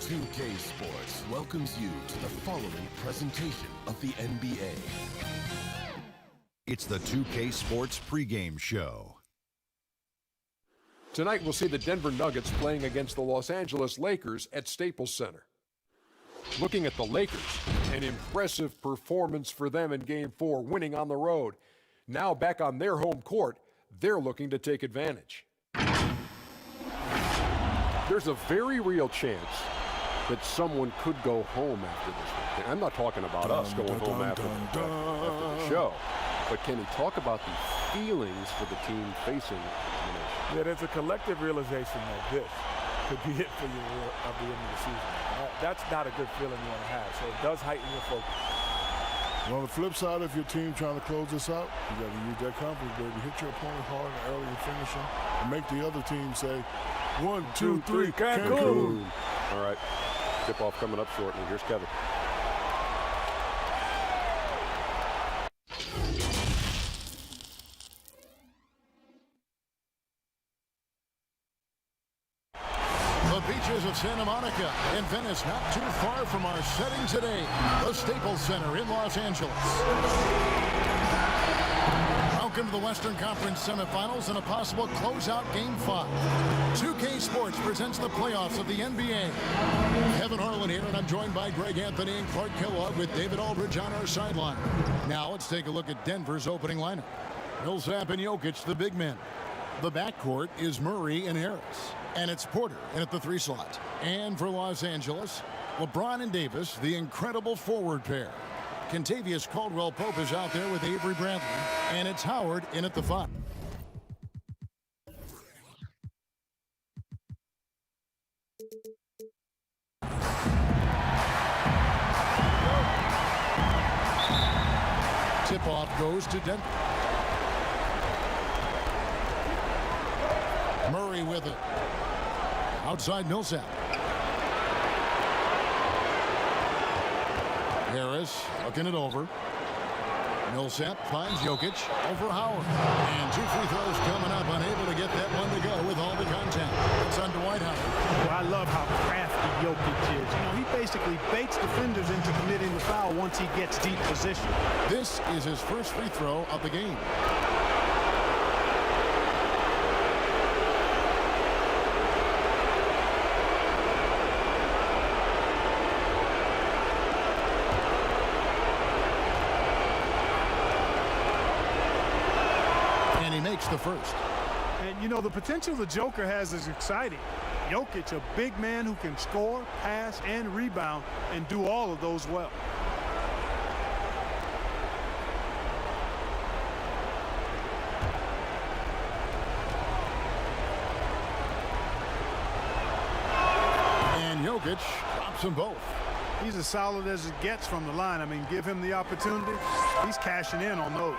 2K Sports welcomes you to the following presentation of the NBA. It's the 2K Sports pregame show. Tonight we'll see the Denver Nuggets playing against the Los Angeles Lakers at Staples Center. Looking at the Lakers, an impressive performance for them in Game 4, winning on the road. Now back on their home court, they're looking to take advantage. There's a very real chance that someone could go home after this one. I'm not talking about us going home after the show, but can he talk about the feelings for the team facing the nation? Yeah, there's a collective realization that this could be it for you at the end of the season. That's not a good feeling you want to have, so it does heighten your focus. And on the flip side, if your team trying to close this out, you got to use that confidence, baby. Hit your opponent hard and early and finish them, and make the other team say, 1, 2, 3, Cancun. All right, tip-off coming up shortly. Here's Kevin. The beaches of Santa Monica and Venice, not too far from our setting today, the Staples Center in Los Angeles. Welcome to the Western Conference semifinals and a possible closeout Game 5. 2K Sports presents the playoffs of the NBA. Kevin Harlan here, and I'm joined by Greg Anthony and Clark Kellogg with David Aldridge on our sideline. Now let's take a look at Denver's opening lineup. Millsap and Jokic, the big men. The backcourt is Murray and Harris. And it's Porter in at the 3 slot. And for Los Angeles, LeBron and Davis, the incredible forward pair. Kentavious Caldwell-Pope is out there with Avery Bradley. And it's Howard in at the 5. Tip-off goes to Denver. Murray with it. Outside Millsap. Harris looking it over. Millsap finds Jokic over Howard. And 2 free throws coming up, unable to get that one to go with all the contact. It's on Dwight Howard. Well, I love how crafty Jokic is. You know, he basically baits defenders into committing the foul once he gets deep position. This is his first free throw of the game. Makes the first. And you know, the potential the Joker has is exciting. Jokic, a big man who can score, pass, and rebound, and do all of those well. And Jokic drops them both. He's as solid as it gets from the line. I mean, give him the opportunity. He's cashing in on those.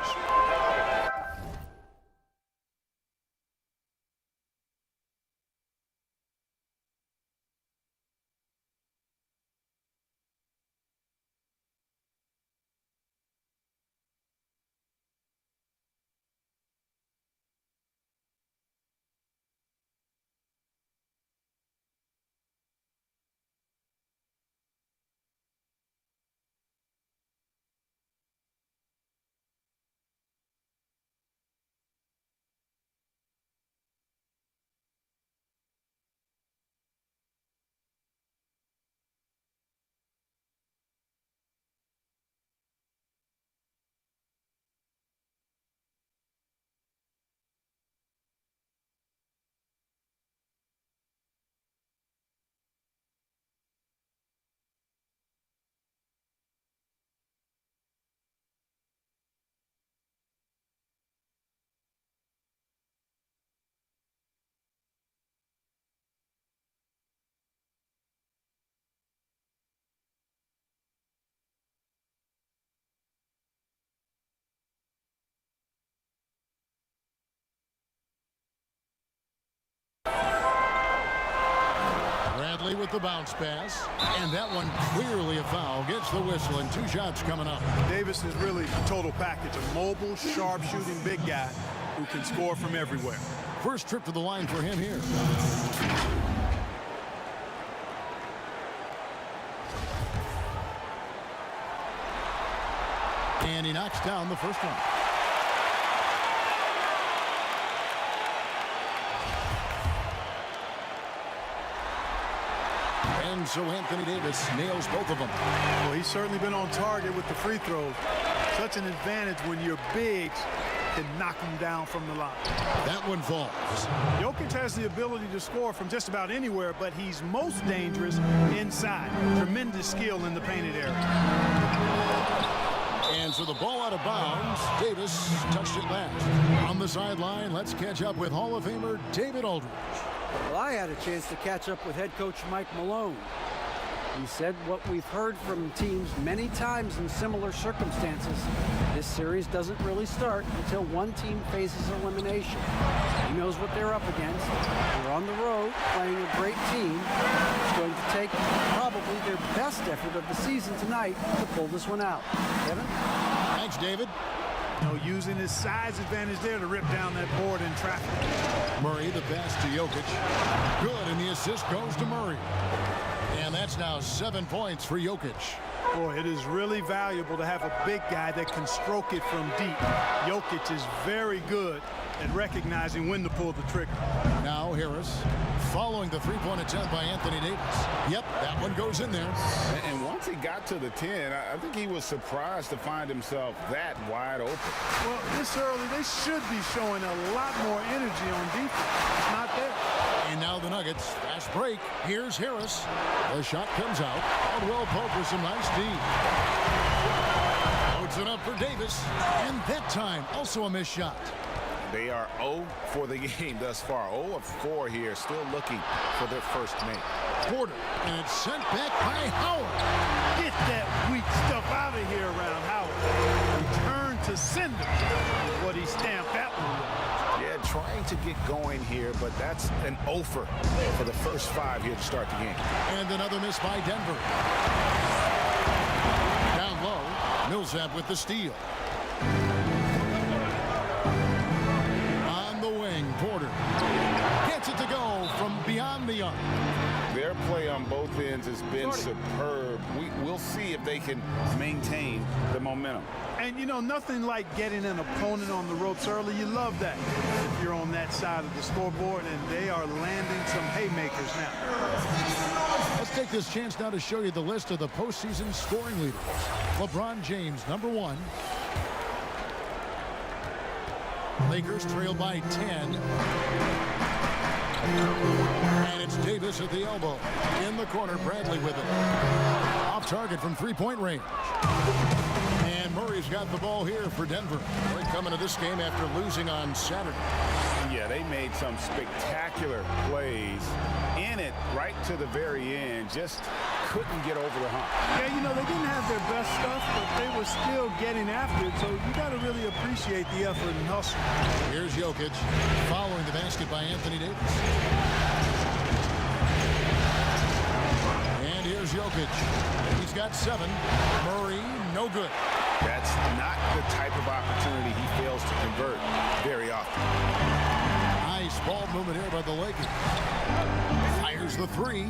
Bradley with the bounce pass, and that one clearly a foul. Gets the whistle, and 2 shots coming up. Davis is really a total package, a mobile, sharp-shooting big guy who can score from everywhere. First trip to the line for him here. And he knocks down the first one. And so Anthony Davis nails both of them. Well, he's certainly been on target with the free throws. Such an advantage when your bigs can knock him down from the line. That one falls. Jokic has the ability to score from just about anywhere, but he's most dangerous inside. Tremendous skill in the painted area. And so the ball out of bounds. Davis touched it last. On the sideline, let's catch up with Hall of Famer David Aldridge. Well, I had a chance to catch up with head coach Mike Malone. He said what we've heard from teams many times in similar circumstances. This series doesn't really start until one team faces elimination. He knows what they're up against. They're on the road playing a great team. It's going to take probably their best effort of the season tonight to pull this one out. Kevin? Thanks, David. Using his size advantage there to rip down that board in traffic. Murray, the pass to Jokic. Good, and the assist goes to Murray. And that's now 7 points for Jokic. Boy, it is really valuable to have a big guy that can stroke it from deep. Jokic is very good at recognizing when to pull the trigger. Now Harris, following the three-point attempt by Anthony Davis. Yep, that one goes in there. And once he got to the 10, I think he was surprised to find himself that wide open. Well, this early, they should be showing a lot more energy on defense. It's not there. And now the Nuggets, fast break. Here's Harris. The shot comes out. Caldwell Pope with some nice D. Puts it up for Davis. And that time, also a missed shot. They are 0 for the game thus far. 0 of 4 here, still looking for their first make. Porter, and it's sent back by Howard. Get that weak stuff out of here around Howard. Return to sender is what he stamped that one with. Yeah, trying to get going here, but that's an offer for the first 5 here to start the game. And another miss by Denver. Down low, Millsap with the steal. On the wing, Porter gets it to go from beyond the arc. Their play on both ends has been superb. We'll see if they can maintain the momentum. And, nothing like getting an opponent on the ropes early. You love that if you're on that side of the scoreboard, and they are landing some haymakers now. Let's take this chance now to show you the list of the postseason scoring leaders. LeBron James, number 1. Lakers trail by 10. And it's Davis at the elbow. In the corner, Bradley with it. Off target from three-point range. And Murray's got the ball here for Denver. Murray coming to this game after losing on Saturday. Yeah, they made some spectacular plays in it right to the very end. Just couldn't get over the hump. Yeah, they didn't have their best stuff, but they were still getting after it. So you got to really appreciate the effort and hustle. Here's Jokic following the basket by Anthony Davis. And here's Jokic. He's got 7. Murray, no good. That's not the type of opportunity he fails to convert very often. Nice ball movement here by the Lakers. Fires the 3.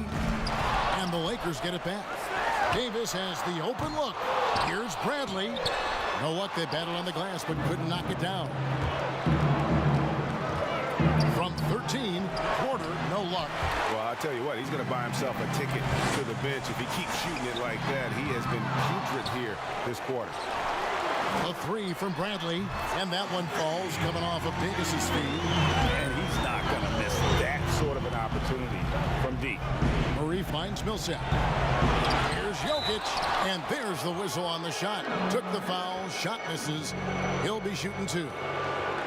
And the Lakers get it back. Davis has the open look. Here's Bradley. No luck, they battled on the glass, but couldn't knock it down. From 13, Porter, no luck. Well, I'll tell you what, he's going to buy himself a ticket to the bench if he keeps shooting it like that. He has been putrid here this quarter. A 3 from Bradley, and that one falls coming off of Davis's feed. And he's not going to miss that sort of an opportunity from deep. Murray finds Millsap. Here's Jokic, and there's the whistle on the shot. Took the foul, shot misses. He'll be shooting 2.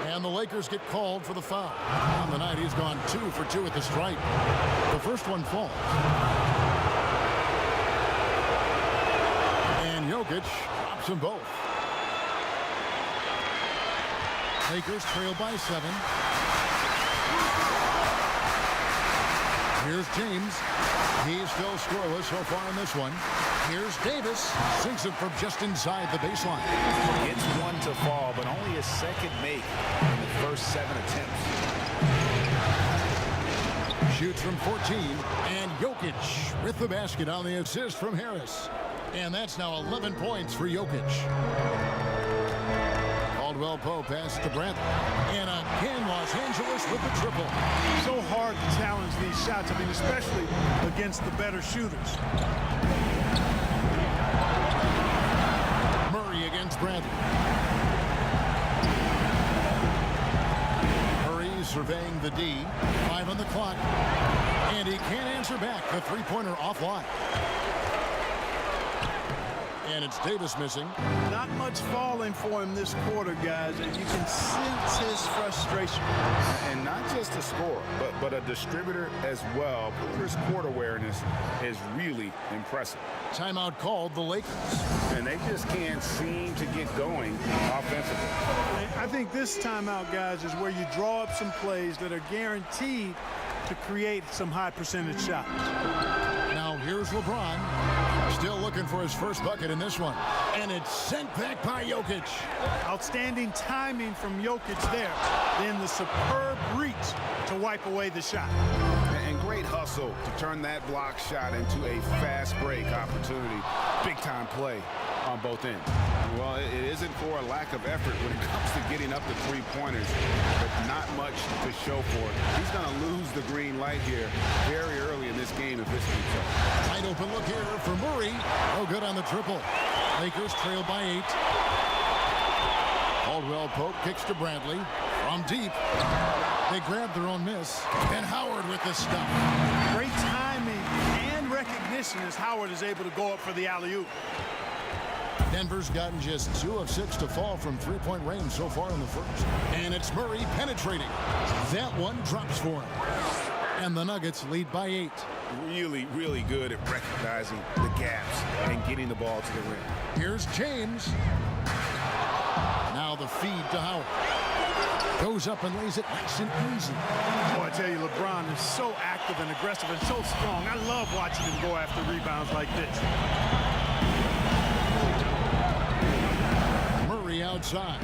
And the Lakers get called for the foul. On the night, he's gone 2 for 2 at the stripe. The first one falls. And Jokic drops them both. Lakers trail by 7. Here's James. He's still scoreless so far in this one. Here's Davis. Sinks it from just inside the baseline. Gets 1 to fall, but only his second make in the first 7 attempts. Shoots from 14. And Jokic with the basket on the assist from Harris. And that's now 11 points for Jokic. Caldwell Pope passes to Brantley. And again, Los Angeles with the triple. So hard to challenge these shots. I mean, especially against the better shooters. Murray against Brantley. Murray surveying the D. 5 on the clock. And he can't answer back. The three-pointer offline. And it's Davis missing. Not much falling for him this quarter, guys, and you can sense his frustration. And not just a scorer, but a distributor as well. Porter's court awareness is really impressive. Timeout called the Lakers. And they just can't seem to get going offensively. I think this timeout, guys, is where you draw up some plays that are guaranteed to create some high percentage shots. Now here's LeBron. Still looking for his first bucket in this one. And it's sent back by Jokic. Outstanding timing from Jokic there. Then the superb reach to wipe away the shot. And great hustle to turn that block shot into a fast break opportunity. Big time play on both ends. Well, it isn't for a lack of effort when it comes to getting up to three-pointers, but not much to show for it. He's going to lose the green light here very early in this game if this keeps up. Wide open look here for Murray. No good on the triple. Lakers trail by 8. Caldwell Pope kicks to Brantley. From deep. They grab their own miss. And Howard with the stuff. Great timing and recognition as Howard is able to go up for the alley-oop. Denver's gotten just 2 of 6 to fall from three-point range so far in the first. And it's Murray penetrating. That one drops for him. And the Nuggets lead by 8. Really, really good at recognizing the gaps and getting the ball to the rim. Here's James. Now the feed to Howard. Goes up and lays it nice and easy. Boy, I tell you, LeBron is so active and aggressive and so strong. I love watching him go after rebounds like this. Murray outside.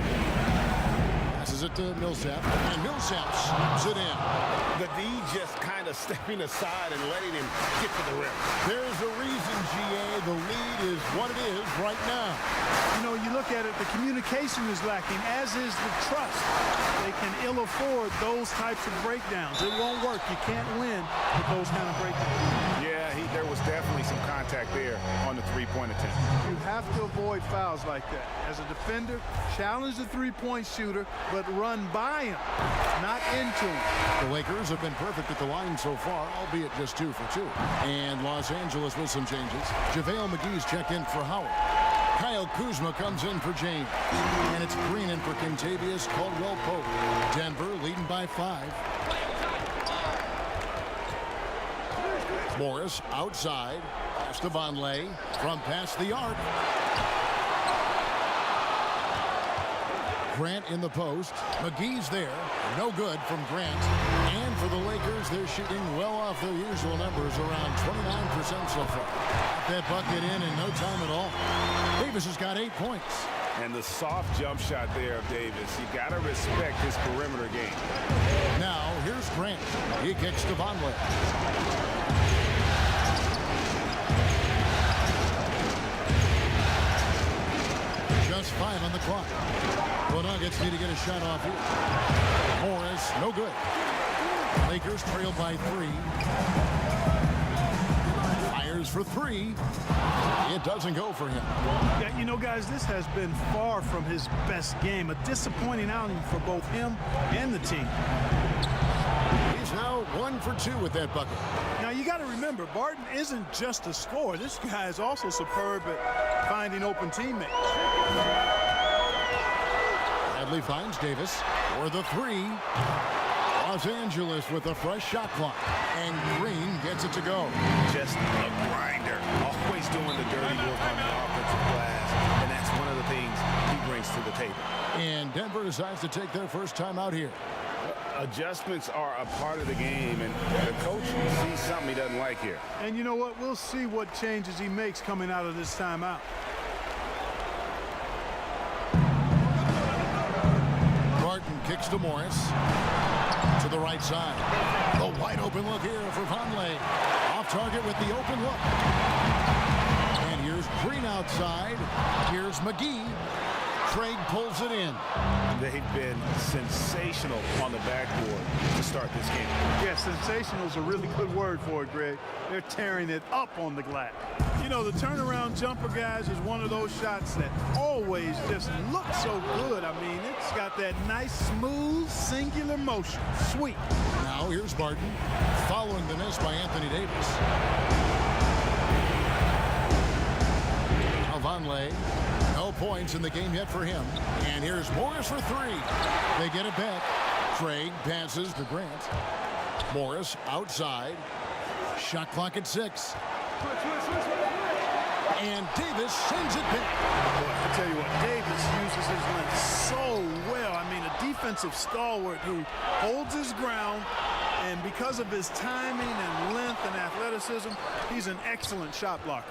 Passes it to Millsap. And Millsap slams it in. The D just kind of stepping aside and letting him get to the rim. There's a reason, GA. The lead is what it is right now. You know, you look at it, the communication is lacking, as is the trust. They can ill afford those types of breakdowns. It won't work. You can't win with those kind of breakdowns. Yeah, there was definitely some contact there on the three-point attempt. You have to avoid fouls like that. As a defender, challenge the three-point shooter, but run by him, not into him. The Lakers have been perfect at the line so far, albeit just 2 for 2. And Los Angeles with some changes. JaVale McGee's checked in for Howard. Kyle Kuzma comes in for James. And it's Green in for Kentavious Caldwell-Pope. Denver leading by 5. Morris outside. Pass to Vonleh from past the arc. Grant in the post. McGee's there. No good from Grant. And for the Lakers, they're shooting well off their usual numbers, around 29% so far. Got that bucket in no time at all. Davis has got 8 points. And the soft jump shot there of Davis. You got to respect his perimeter game. Now, here's Grant. He kicks to Vonleh. Just 5 on the clock. The Nuggets need to get a shot off here. Morris, no good. Lakers trail by 3. Fires for 3. It doesn't go for him. Yeah, you know, guys, this has been far from his best game. A disappointing outing for both him and the team. He's now 1 for 2 with that bucket. Now, you got to remember, Barton isn't just a scorer. This guy is also superb at finding open teammates. Bradley finds Davis for the 3. Los Angeles with a fresh shot clock. And Green gets it to go. Just a grinder. Always doing the dirty work on the offensive glass. And that's one of the things he brings to the table. And Denver decides to take their first time out here. Adjustments are a part of the game, and the coach sees something he doesn't like here. And you know what? We'll see what changes he makes coming out of this timeout. Barton kicks to Morris. To the right side. The wide open look here for Vonleh. Off target with the open look. And here's Green outside. Here's McGee. Craig pulls it in. They've been sensational on the backboard to start this game. Yeah, sensational is a really good word for it, Greg. They're tearing it up on the glass. You know, the turnaround jumper, guys, is one of those shots that always just looks so good. I mean, it's got that nice, smooth, singular motion. Sweet. Now here's Barton, following the miss by Anthony Davis. Now Vonleh, no points in the game yet for him. And here's Morris for three. They get it back. Craig passes to Grant. Morris outside. Shot clock at 6. And Davis sends it back. Boy, I tell you what, Davis uses his length so well. I mean, a defensive stalwart who holds his ground, and because of his timing and length and athleticism, he's an excellent shot blocker.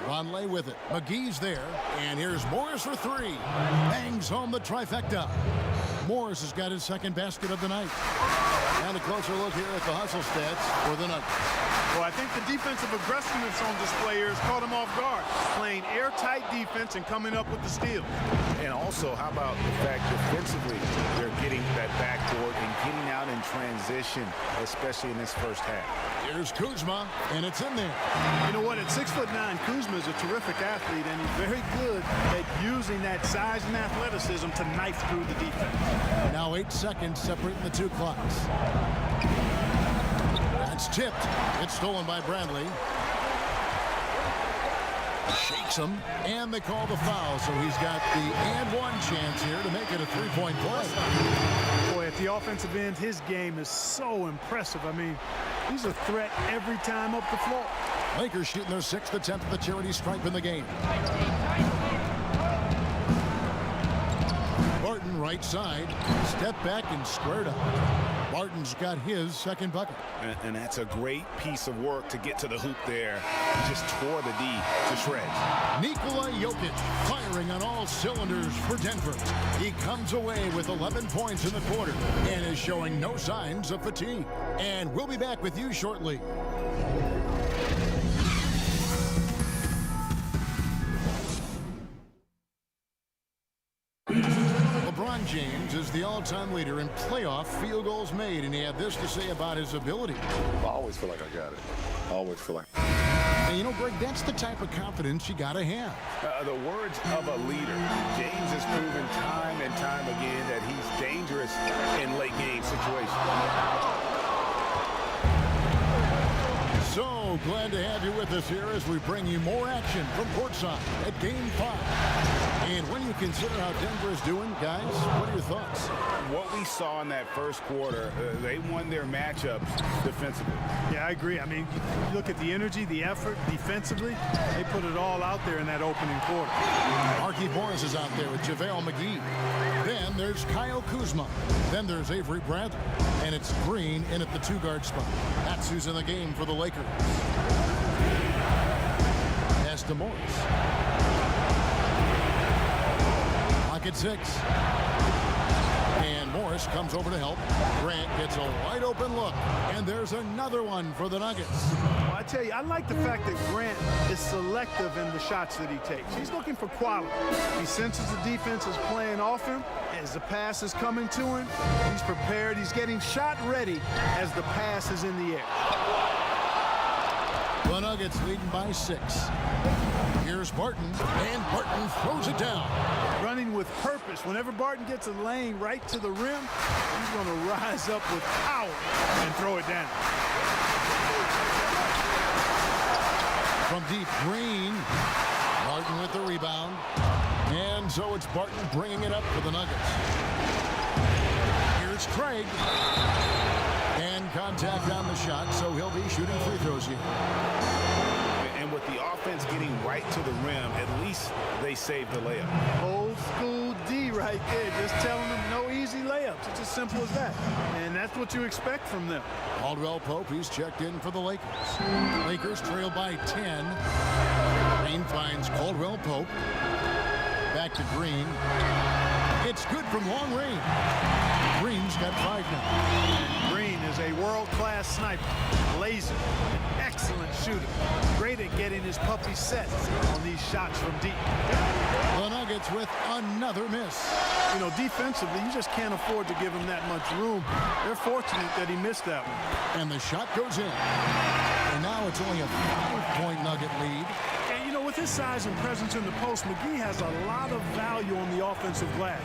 Vonleh with it. McGee's there. And here's Morris for three. Bangs home the trifecta. Morris has got his second basket of the night. And a closer look here at the hustle stats for the Nuggets. Well, I think the defensive aggressiveness on display here has caught him off guard. Playing airtight defense and coming up with the steal. And also, how about the fact defensively, they're getting that backboard and getting out in transition, especially in this first half. Here's Kuzma, and it's in there. You know what? At 6'9", Kuzma is a terrific athlete, and he's very good at using that size and athleticism to knife through the defense. Now 8 seconds separating the two clocks. That's tipped. It's stolen by Bradley. Shakes him, and they call the foul, so he's got the and one chance here to make it a three-point play. Boy, at the offensive end, his game is so impressive. I mean, he's a threat every time up the floor. Lakers shooting their 6th attempt at the charity stripe in the game. Barton right side, step back and squared up. Barton's got his second bucket. And that's a great piece of work to get to the hoop there. He just tore the D to shreds. Nikola Jokic firing on all cylinders for Denver. He comes away with 11 points in the quarter and is showing no signs of fatigue. And we'll be back with you shortly. LeBron James is the all-time leader in playoff field goals made, and he had this to say about his ability. I always feel like I got it. I always feel like. And you know, Greg, that's the type of confidence you got to have. The words of a leader. James has proven time and time again that he's dangerous in late game situations. So glad to have you with us here as we bring you more action from courtside at Game 5. And when you consider how Denver is doing, guys, what are your thoughts? What we saw in that first quarter, they won their matchups defensively. Yeah, I agree. I mean, you look at the energy, the effort, defensively, they put it all out there in that opening quarter. Markieff Morris is out there with JaVale McGee. Then there's Kyle Kuzma. Then there's Avery Bradley. And it's Green in at the two-guard spot. That's who's in the game for the Lakers. Pass to Morris. Clock at 6. And Morris comes over to help. Grant gets a wide open look. And there's another one for the Nuggets. Well, I tell you, I like the fact that Grant is selective in the shots that he takes. He's looking for quality. He senses the defense is playing off him. As the pass is coming to him, he's prepared. He's getting shot ready as the pass is in the air. The Nuggets leading by 6. Here's Barton, and Barton throws it down. Running with purpose. Whenever Barton gets a lane right to the rim, he's going to rise up with power and throw it down. From deep, Green. Barton with the rebound. And so it's Barton bringing it up for the Nuggets. Here's Craig. And contact on the shot, so he'll be shooting free throws here. And with the offense getting right to the rim, at least they saved the layup. Old school D right there, just telling them no easy layups. It's as simple as that. And that's what you expect from them. Caldwell Pope, he's checked in for the Lakers. Lakers trail by 10. Green finds Caldwell Pope. Back to Green. It's good from long range. Green's got 5 now. And Green is a world-class sniper, laser, an excellent shooter, great at getting his puppy set on these shots from deep. The Nuggets with another miss. You know, defensively, you just can't afford to give him that much room. They're fortunate that he missed that one. And the shot goes in. And now it's only a 5-point Nugget lead. And, you know, with his size and presence in the post, McGee has a lot of value on the offensive glass.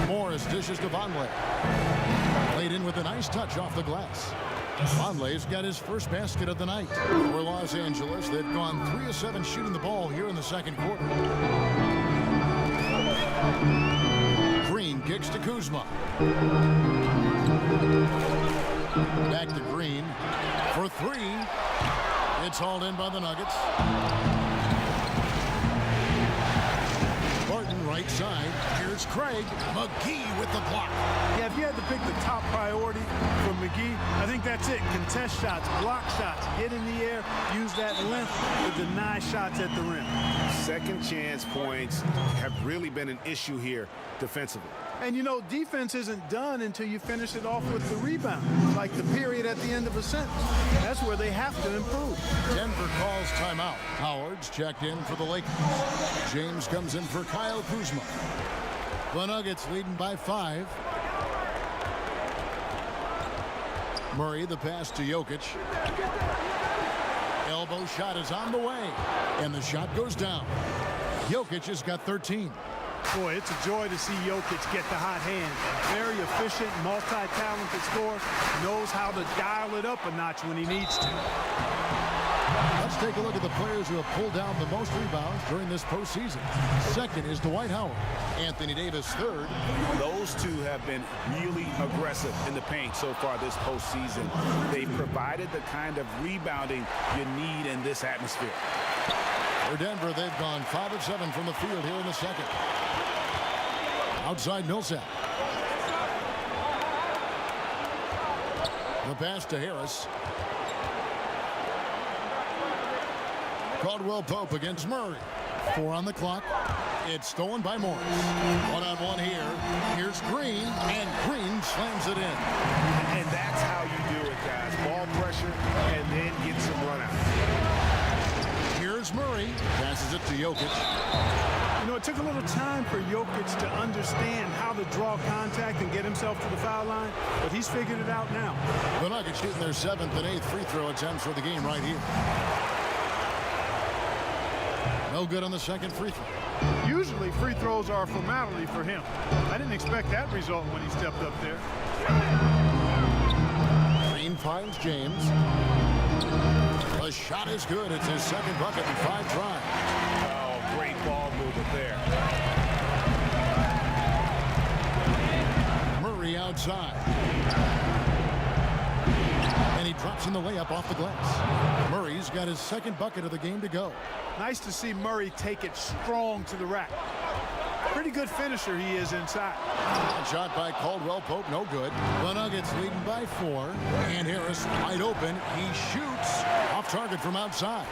Morris dishes to Vonleh. Played in with a nice touch off the glass. Vonleh's got his first basket of the night. For Los Angeles, they've gone 3 of 7 shooting the ball here in the second quarter. Green kicks to Kuzma. Back to Green for 3. It's hauled in by the Nuggets. Barton right side. Here's Craig. McGee with the block. Yeah, if you had to pick the top priority for McGee, I think that's it. Contest shots, block shots, hit in the air, use that length to deny shots at the rim. Second chance points have really been an issue here defensively. And, you know, defense isn't done until you finish it off with the rebound, like the period at the end of a sentence. That's where they have to improve. Denver calls timeout. Howard's checked in for the Lakers. James comes in for Kyle Kuzma. The Nuggets leading by 5. Murray, the pass to Jokic. Elbow shot is on the way. And the shot goes down. Jokic has got 13. Boy, it's a joy to see Jokic get the hot hand. Very efficient, multi-talented scorer. Knows how to dial it up a notch when he needs to. Let's take a look at the players who have pulled down the most rebounds during this postseason. Second is Dwight Howard. Anthony Davis third. Those two have been really aggressive in the paint so far this postseason. They've provided the kind of rebounding you need in this atmosphere. For Denver, they've gone 5 of 7 from the field here in the second. Outside Millsap. The pass to Harris. Caldwell Pope against Murray. 4 on the clock. It's stolen by Morris. 1-on-1 here. Here's Green, and Green slams it in. And that's how you do it, guys. Ball pressure and then get some run out. Here's Murray. Passes it to Jokic. You know, it took a little time for Jokic to understand how to draw contact and get himself to the foul line, but he's figured it out now. The Nuggets shooting their 7th and 8th free throw attempts for the game right here. No good on the second free throw. Usually free throws are a formality for him. I didn't expect that result when he stepped up there. Green finds James. The shot is good. It's his second bucket in 5 tries. Oh, great ball movement there. Murray outside. And he drops in the layup off the glass. Murray's got his second bucket of the game to go. Nice to see Murray take it strong to the rack. Pretty good finisher he is inside. Shot by Caldwell Pope, no good. The Nuggets leading by 4. And Harris wide open. He shoots off target from outside.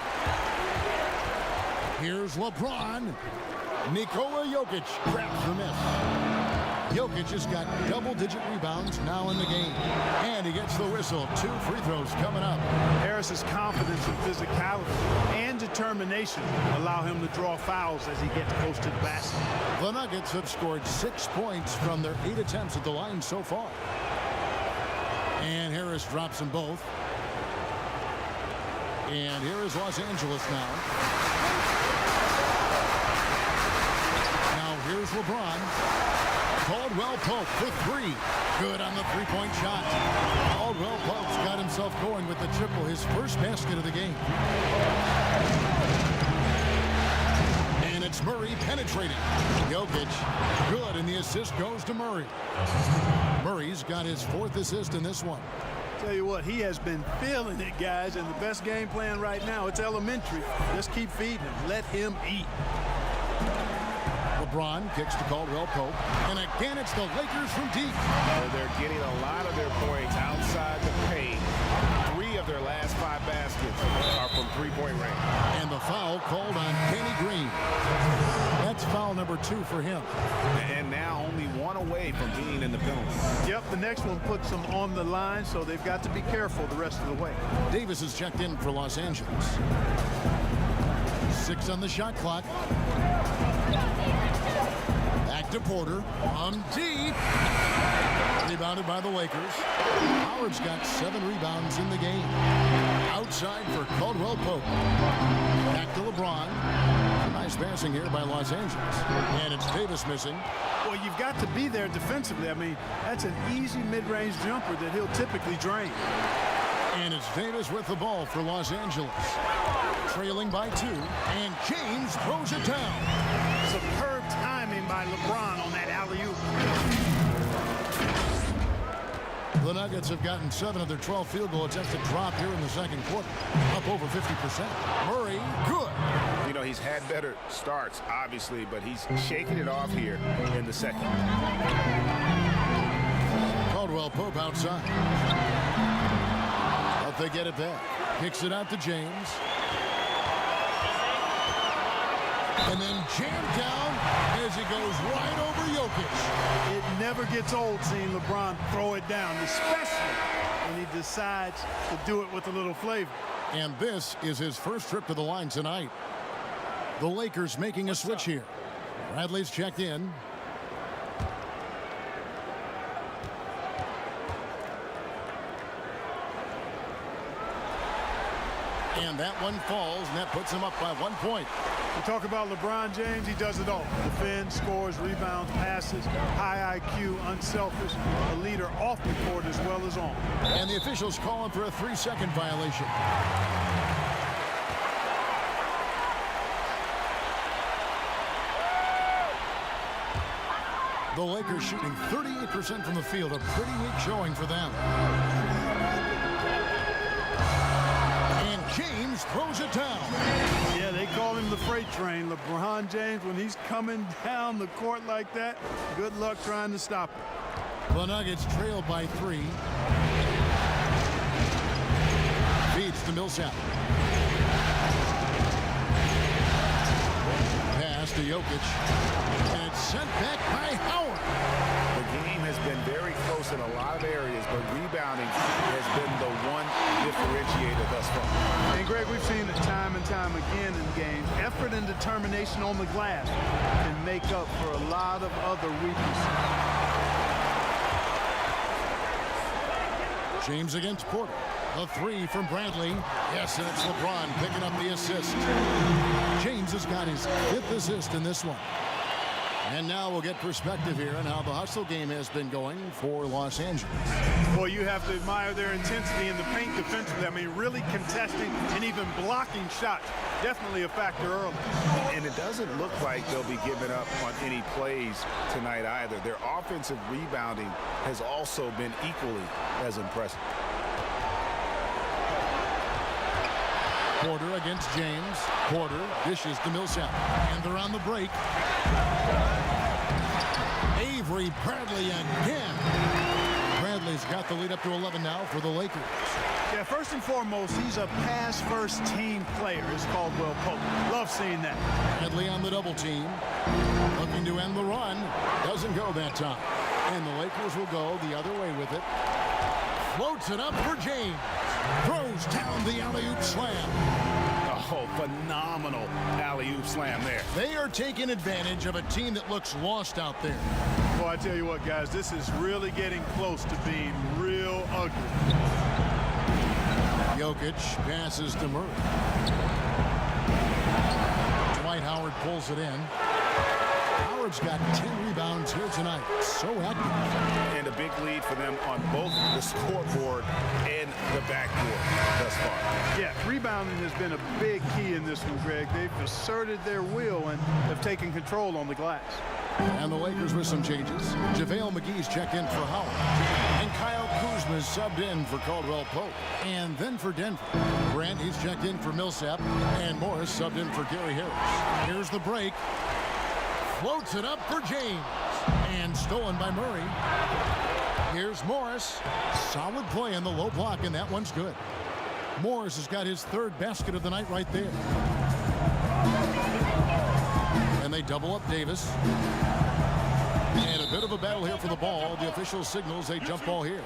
Here's LeBron. Nikola Jokic grabs the miss. Jokic has got double-digit rebounds now in the game. And he gets the whistle. 2 free throws coming up. Harris's confidence and physicality and determination allow him to draw fouls as he gets close to the basket. The Nuggets have scored 6 points from their 8 attempts at the line so far. And Harris drops them both. And here is Los Angeles now. Now here's LeBron. Caldwell Pope for 3. Good on the 3-point shot. Caldwell Pope's got himself going with the triple, his first basket of the game. And it's Murray penetrating. Jokic, good, and the assist goes to Murray. Murray's got his 4th assist in this one. Tell you what, he has been feeling it, guys, and the best game plan right now, it's elementary. Just keep feeding him. Let him eat. LeBron kicks to Caldwell Pope. And again, it's the Lakers from deep. They're getting a lot of their points outside the paint. 3 of their last 5 baskets are from 3-point range. And the foul called on Kenny Green. That's foul number number 2 for him. And now only one away from being in the penalty. Yep, the next one puts them on the line, so they've got to be careful the rest of the way. Davis is checked in for Los Angeles. 6 on the shot clock. Back to Porter. On deep. Rebounded by the Lakers. Howard's got 7 rebounds in the game. Outside for Caldwell Pope. Back to LeBron. Nice passing here by Los Angeles. And it's Davis missing. Well, you've got to be there defensively. I mean, that's an easy mid-range jumper that he'll typically drain. And it's Davis with the ball for Los Angeles. Trailing by 2. And James throws it down. Superb timing by LeBron on that alley-oop. The Nuggets have gotten 7 of their 12 field goal attempts to drop here in the second quarter. Up over 50%. Murray, good. You know, he's had better starts, obviously, but he's shaking it off here in the second. Caldwell Pope outside. But they get it back. Kicks it out to James. And then jammed down as he goes right over Jokic. It never gets old seeing LeBron throw it down, especially when he decides to do it with a little flavor. And this is his first trip to the line tonight. The Lakers making a switch here. Bradley's checked in. And that one falls, and that puts him up by 1 point. You talk about LeBron James, he does it all. Defends, scores, rebounds, passes, high IQ, unselfish, a leader off the court as well as on. And the officials calling for a 3-second violation. The Lakers shooting 38% from the field, a pretty weak showing for them. And James throws it down. Yeah, they call him the freight train. LeBron James, when he's coming down the court like that, good luck trying to stop him. The Nuggets trail by 3. Feeds to Millsap. Pass to Jokic. And it's sent back by Howard. The game has been very close in a lot of areas, but rebounding has been the one differentiator thus far. And Greg, we've seen it time and time again in games. Effort and determination on the glass can make up for a lot of other weaknesses. James against Porter. A 3 from Bradley. Yes, and it's LeBron picking up the assist. James has got his 5th assist in this one. And now we'll get perspective here on how the hustle game has been going for Los Angeles. Well, you have to admire their intensity in the paint defensively. I mean, really contesting and even blocking shots. Definitely a factor early. And it doesn't look like they'll be giving up on any plays tonight either. Their offensive rebounding has also been equally as impressive. Porter against James. Porter dishes to Millsap. And they're on the break. Avery Bradley again. Bradley's got the lead up to 11 now for the Lakers. Yeah, first and foremost, he's a pass-first team player, is Caldwell Pope. Love seeing that. Bradley on the double team. Looking to end the run. Doesn't go that time. And the Lakers will go the other way with it. Floats it up for James. Throws down the alley-oop slam. Oh, phenomenal alley-oop slam there. They are taking advantage of a team that looks lost out there. Well, I tell you what, guys, this is really getting close to being real ugly. Jokic passes to Murray. Dwight Howard pulls it in. Howard's got 10 rebounds here tonight. So active. And a big lead for them on both the scoreboard and the backboard thus far. Yeah, rebounding has been a big key in this one, Greg. They've asserted their will and have taken control on the glass. And the Lakers with some changes. JaVale McGee's checked in for Howard. And Kyle Kuzma's subbed in for Caldwell Pope. And then for Denver, Grant, he's checked in for Millsap. And Morris subbed in for Gary Harris. Here's the break. Floats it up for James. And stolen by Murray. Here's Morris. Solid play in the low block, and that one's good. Morris has got his 3rd basket of the night right there. And they double up Davis. And a bit of a battle here for the ball. The official signals a jump ball here.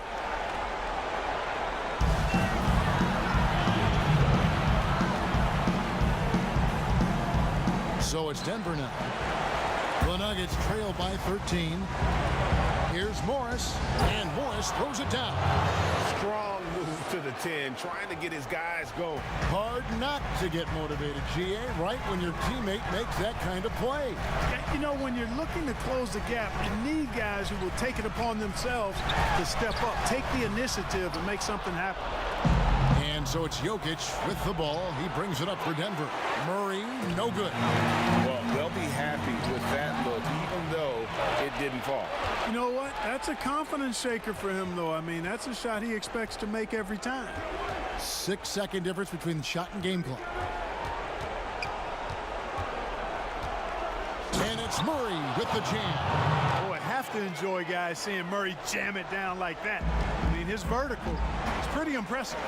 So it's Denver now. The Nuggets trail by 13. Here's Morris, and Morris throws it down. Strong move to the 10, trying to get his guys go. Hard not to get motivated, GA, right when your teammate makes that kind of play. You know, when you're looking to close the gap, you need guys who will take it upon themselves to step up, take the initiative, and make something happen. And so it's Jokic with the ball. He brings it up for Denver. Murray, no good. Well, they'll be happy with that look, even though it didn't fall. You know what? That's a confidence shaker for him, though. I mean, that's a shot he expects to make every time. 6-second difference between the shot and game clock. And it's Murray with the jam. Boy, I have to enjoy guys seeing Murray jam it down like that. I mean, his vertical is pretty impressive.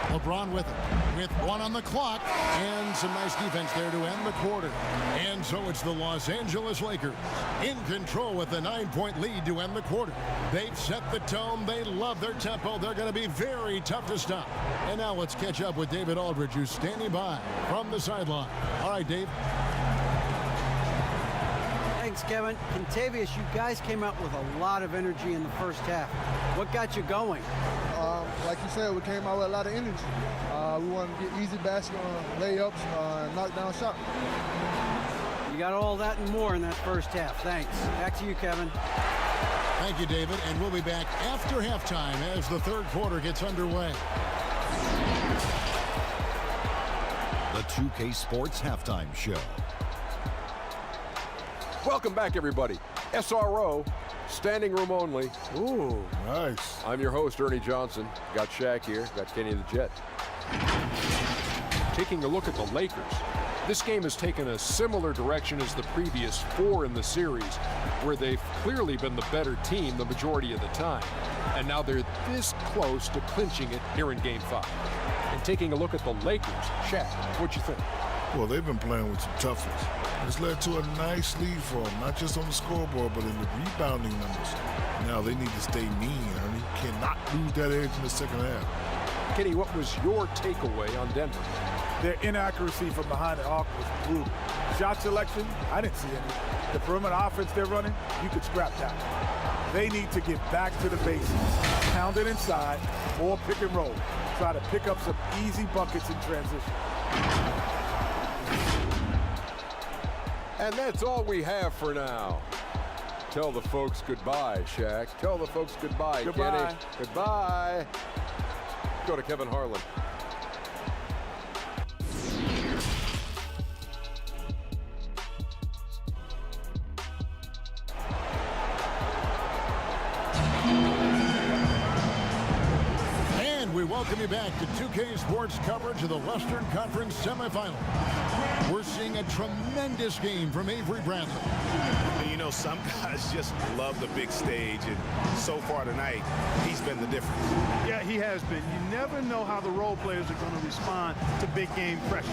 LeBron with it, with one on the clock, and some nice defense there to end the quarter. And so it's the Los Angeles Lakers in control with a 9-point lead to end the quarter. They've set the tone. They love their tempo. They're going to be very tough to stop. And now let's catch up with David Aldridge, who's standing by from the sideline. All right, Dave. Thanks, Kevin. Contavious, you guys came out with a lot of energy in the first half. What got you going? Like you said, we came out with a lot of energy. We wanted to get easy basket layups and knock down shots. You got all that and more in that first half. Thanks. Back to you, Kevin. Thank you, David. And we'll be back after halftime as the third quarter gets underway. The 2K Sports Halftime Show. Welcome back, everybody. SRO, standing room only. Ooh, nice. I'm your host, Ernie Johnson. Got Shaq here. Got Kenny the Jet. Taking a look at the Lakers. This game has taken a similar direction as the previous 4 in the series, where they've clearly been the better team the majority of the time. And now they're this close to clinching it here in Game 5. And taking a look at the Lakers, Shaq, what'd you think? Well, they've been playing with some toughness. It's led to a nice lead for them, not just on the scoreboard, but in the rebounding numbers. Now they need to stay mean, Ernie. Cannot lose that edge in the second half. Kenny, what was your takeaway on Denver? Their inaccuracy from behind the arc was brutal. Shot selection, I didn't see any. The perimeter offense they're running, you could scrap that. They need to get back to the basics. Pound it inside, more pick and roll. Try to pick up some easy buckets in transition. And that's all we have for now. Tell the folks goodbye, Shaq. Tell the folks goodbye, Goodbye. Kenny. Goodbye. Go to Kevin Harlan. And we welcome you back to 2K Sports coverage of the Western Conference semifinal. We're seeing a tremendous game from Avery Bradley. And you know, some guys just love the big stage, and so far tonight, he's been the difference. Yeah, he has been. You never know how the role players are going to respond to big game pressure.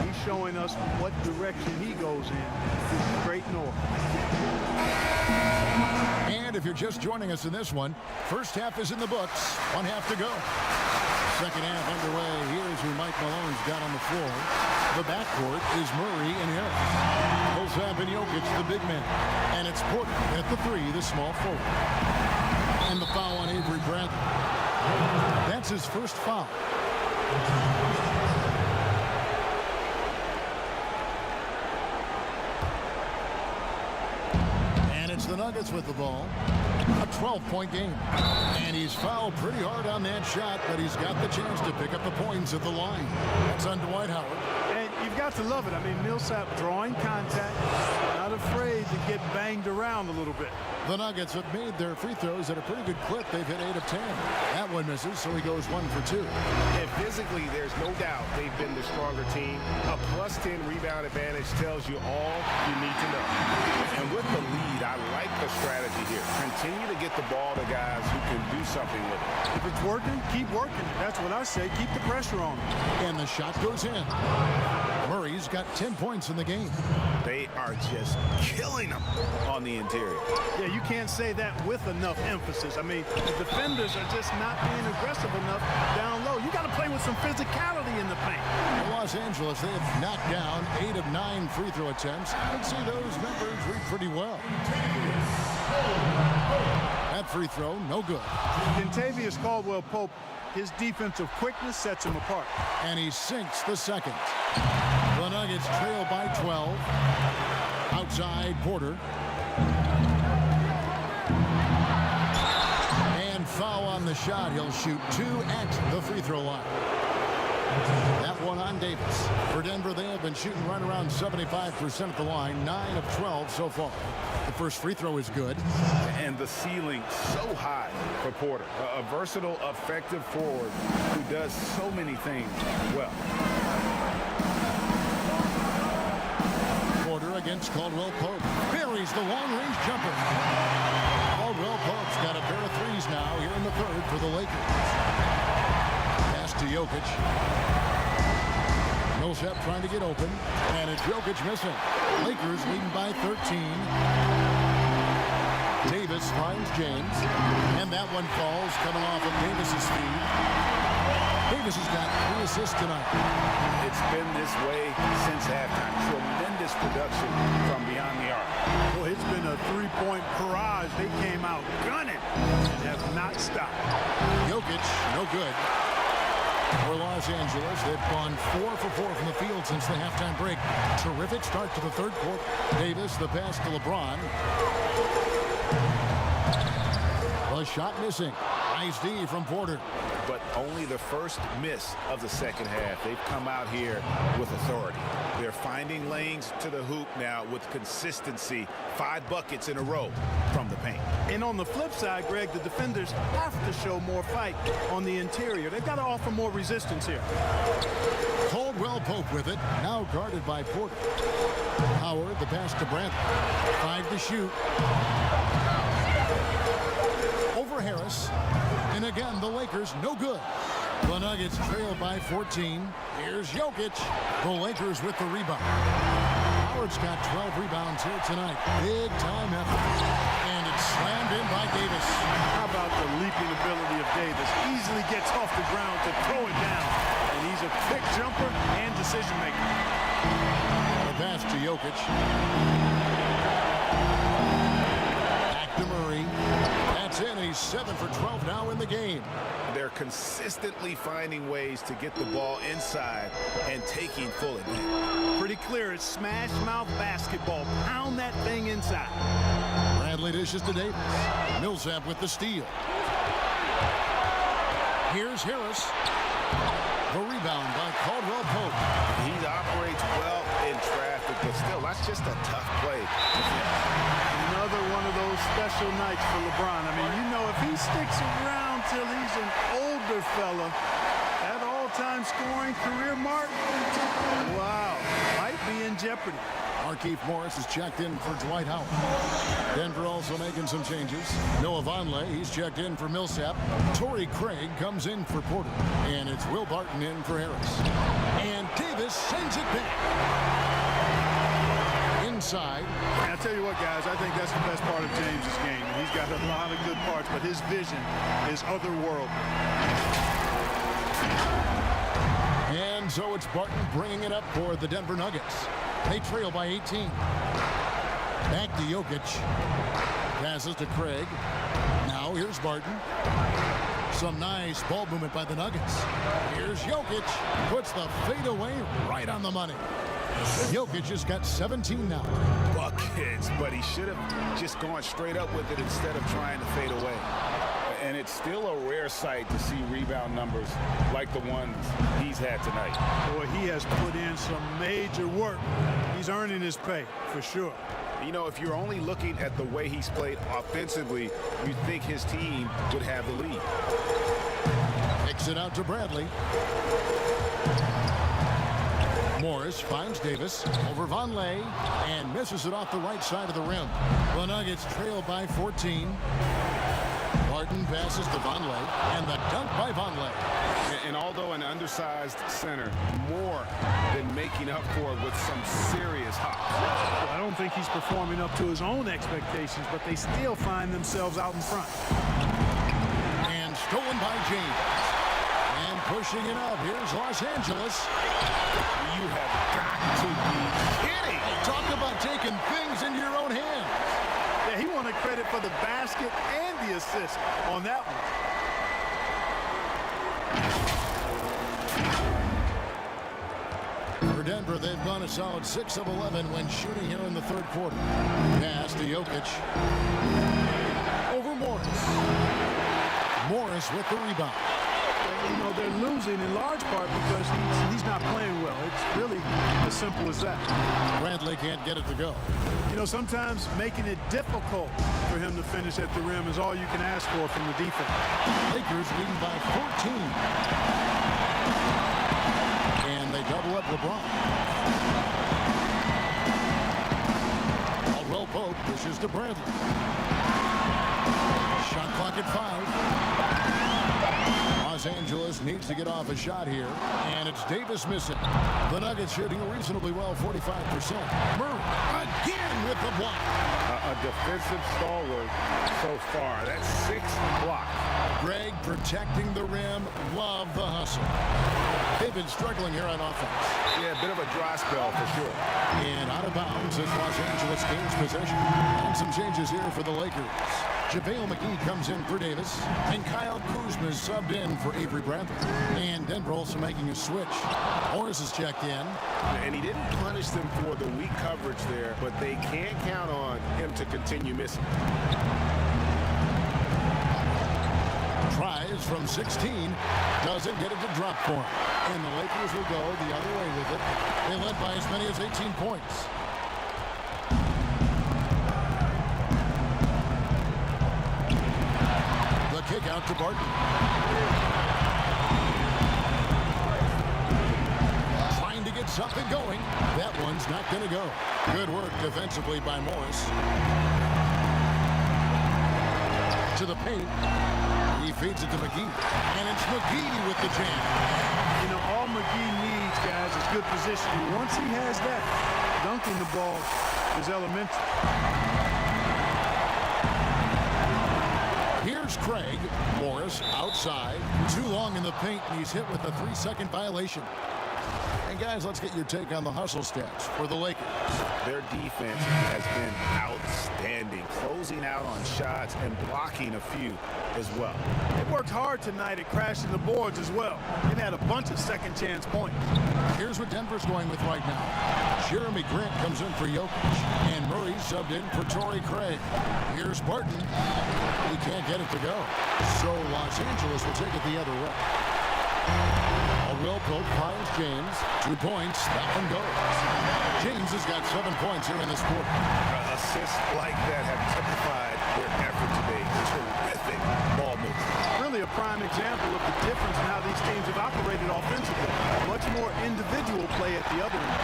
He's showing us what direction he goes in. Great north. And if you're just joining us in this one, first half is in the books. 1 half to go. Second half underway. Here's who Mike Malone's got on the floor. The backcourt is Murray and Harris. Millsap and Jokic, the big man. And it's Porter at the 3, the small forward. And the foul on Avery Bradley. That's his first foul. And it's the Nuggets with the ball. A 12-point game. And he's fouled pretty hard on that shot, but he's got the chance to pick up the points at the line. That's on Dwight Howard. And you you've got to love it. I mean, Millsap drawing contact, not afraid to get banged around a little bit. The Nuggets have made their free throws at a pretty good clip. They've hit 8 of 10. That one misses, so he goes 1 for 2. And physically, there's no doubt they've been the stronger team. A +10 rebound advantage tells you all you need to know. And with the lead, I like the strategy here. Continue to get the ball to guys who can do something with it. If it's working, keep working it. That's what I say. Keep the pressure on him. And the shot goes in. Murray's got 10 points in the game. They are just killing them on the interior. Yeah, you can't say that with enough emphasis. I mean, the defenders are just not being aggressive enough down low. You got to play with some physicality in the paint. In Los Angeles, they have knocked down 8 of 9 free throw attempts. I would see those numbers read pretty well. That free throw, no good. Kentavious Caldwell-Pope, his defensive quickness sets him apart. And he sinks the second. The Nuggets trail by 12. Outside Porter. And foul on the shot. He'll shoot 2 at the free throw line. That one on Davis. For Denver, they have been shooting right around 75% at the line. 9 of 12 so far. The first free throw is good. And the ceiling so high for Porter. A versatile, effective forward who does so many things well. Porter against Caldwell-Pope. Buries the long-range jumper. Caldwell-Pope's got a pair of threes now here in the third for the Lakers. Pass to Jokic. Millsap trying to get open, and it's Jokic missing. Lakers leading by 13. Davis finds James, and that one falls coming off of Davis's feed. Davis has got 3 assists tonight. It's been this way since halftime. Tremendous production from beyond the arc. Well, it's been a three-point barrage. They came out gunning and have not stopped. Jokic, no good. For Los Angeles, they've gone 4 for 4 from the field since the halftime break. Terrific start to the third quarter. Davis, the pass to LeBron. The shot missing. Nice D from Porter. But only the first miss of the second half. They've come out here with authority. They're finding lanes to the hoop now with consistency. 5 buckets in a row from the paint. And on the flip side, Greg, the defenders have to show more fight on the interior. They've got to offer more resistance here. Caldwell-Pope with it. Now guarded by Porter. Howard, the pass to Brandt. 5 to shoot. Over Harris. And again, the Lakers no good. The Nuggets trail by 14. Here's Jokic. The Lakers with the rebound. Howard's got 12 rebounds here tonight. Big time effort. And it's slammed in by Davis. How about the leaping ability of Davis? Easily gets off the ground to throw it down. And he's a quick jumper and decision maker. The pass to Jokic. Back to Murray. That's in. He's 7 for 12 now in the game. They're consistently finding ways to get the ball inside and taking full advantage. Pretty clear. It's smash mouth basketball. Pound that thing inside. Bradley dishes to Davis. Millsap with the steal. Here's Harris. The rebound by Caldwell-Pope. He operates well in traffic, but still, that's just a tough play. Another one of those special nights for LeBron. I mean, you know, if he sticks around till he's an older fella, that all-time scoring career mark, wow, might be in jeopardy. Markieff Morris is checked in for Dwight Howard. Denver also making some changes. Noah Vonleh, he's checked in for Millsap. Torrey Craig comes in for Porter. And it's Will Barton in for Harris. And Davis sends it back. Inside. And I'll tell you what, guys, I think that's the best part of James's game. He's got a lot of good parts, but his vision is otherworldly. And so it's Barton bringing it up for the Denver Nuggets. They trail by 18. Back to Jokic. Passes to Craig. Now here's Barton. Some nice ball movement by the Nuggets. Here's Jokic. Puts the fadeaway right on the money. Jokic has got 17 now. Buckets, but he should have just gone straight up with it instead of trying to fade away. And it's still a rare sight to see rebound numbers like the ones he's had tonight. Boy, he has put in some major work. He's earning his pay, for sure. You know, if you're only looking at the way he's played offensively, you'd think his team would have the lead. Kicks it out to Bradley. Morris finds Davis over Vonleh and misses it off the right side of the rim. The Nuggets trail by 14. Barton passes to Vonleh, and the dunk by Vonleh. And although an undersized center, more than making up for it with some serious hops. I don't think he's performing up to his own expectations, but they still find themselves out in front. And stolen by James. And pushing it up, here's Los Angeles. You have got to be kidding. Talk about taking things into your own hands. Yeah, he wanted credit for the basket and the assist on that one. For Denver, they've gone a solid 6 of 11 when shooting here in the third quarter. Pass to Jokic. Over Morris. Morris with the rebound. You know, they're losing in large part because he's not playing well. It's really as simple as that. Bradley can't get it to go. You know, sometimes making it difficult for him to finish at the rim is all you can ask for from the defense. Lakers leading by 14. And they double up LeBron. Caldwell Pope pushes to Bradley. Shot clock at 5. Los Angeles needs to get off a shot here, and it's Davis missing. The Nuggets shooting reasonably well, 45%. Murray again with the block. A defensive stalwart so far. That's 6 blocks. Greg protecting the rim. Love the hustle. They've been struggling here on offense. Yeah, a bit of a dry spell for sure. And out of bounds as Los Angeles gains possession. And some changes here for the Lakers. JaVale McGee comes in for Davis, and Kyle Kuzma is subbed in for Avery Bradley. And Denver also making a switch. Morris is checked in. And he didn't punish them for the weak coverage there, but they can't count on him to continue missing. Tries from 16, doesn't get it to drop for him. And the Lakers will go the other way with it. They led by as many as 18 points. The kick out to Barton. Trying to get something going. That one's not going to go. Good work defensively by Morris. To the paint. He feeds it to McGee. And it's McGee with the jam. You know, all McGee needs, guys, is good positioning. Once he has that, dunking the ball is elementary. Here's Craig. Morris outside. Too long in the paint, and he's hit with a 3-second violation. And guys, let's get your take on the hustle stats for the Lakers. Their defense has been outstanding, closing out on shots and blocking a few as well. They worked hard tonight at crashing the boards as well. They've had a bunch of second chance points. Here's what Denver's going with right now. Jeremy Grant comes in for Jokic, and Murray subbed in for Torrey Craig. Here's Barton. He can't get it to go. So Los Angeles will take it the other way. Will Pope finds James. 2 points. That one goes. James has got 7 points here in this quarter. Assists like that have typified their effort today. Terrific ball movement. Really a prime example of the difference in how these teams have operated offensively. Much more individual play at the other end.